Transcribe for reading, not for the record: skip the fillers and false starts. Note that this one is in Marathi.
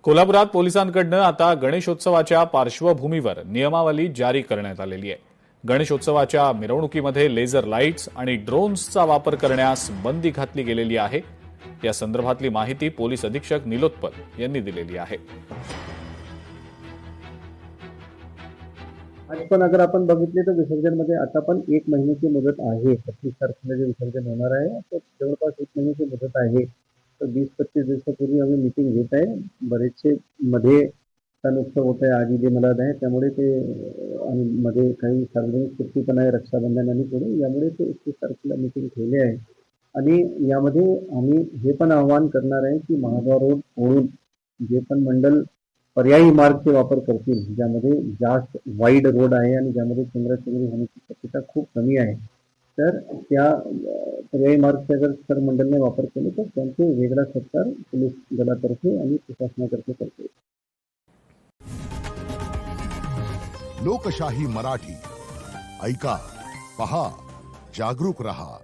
कोल्हापुरात पोलिसांकडून आता गणेशोत्सवाच्या पार्श्वभूमीवर नियमावली जारी करण्यात आलेली आहे। गणेशोत्सवाच्या मिरवणुकीमध्ये लेझर लाईट्स आणि ड्रोन्सचा वापर करण्यास बंदी घातली गेलेली आहे। या संदर्भातली माहिती पोलीस अधीक्षक निलोत्पल यांनी दिलेली आहे। आज पण अगर आपण बघितले तर विसर्जनमध्ये आता पण 1 महिन्याची मुदत आहे। 25 तारखेला जे विसर्जन होणार आहे तर जवळपास 1 महिन्याची मुदत आहे। तर 20-25 दिवसापूर्वी आम्ही मीटिंग घेत आहे। बरेचसे मध्ये सण उत्सव होत आहे, आधी जे मला आहे त्यामुळे ते आणि मध्ये काही सार्वजनिक सुट्टी पण आहे, रक्षाबंधन आणि पुढे यामुळे ते 31 तारखेला मीटिंग ठेवली आहे। आणि यामध्ये आम्ही हे पण आवाहन करणार आहे की महाद्वार रोड सोडून जे पण मंडल पर्यायी मार्गचे वापर करतील, ज्यामध्ये जास्त वाईड रोड आहे आणि ज्यामध्ये चेंगराचेंगरी होण्याची शक्यता खूप कमी आहे, तर त्या पर्यायी मार्गचा जर सर मंडळाने वापर केले तर त्यांचे वेगळा सत्कार पोलीस दलातर्फे आणि प्रशासनातर्फे करते। लोकशाही मराठी ऐका, पहा, जागरूक रहा।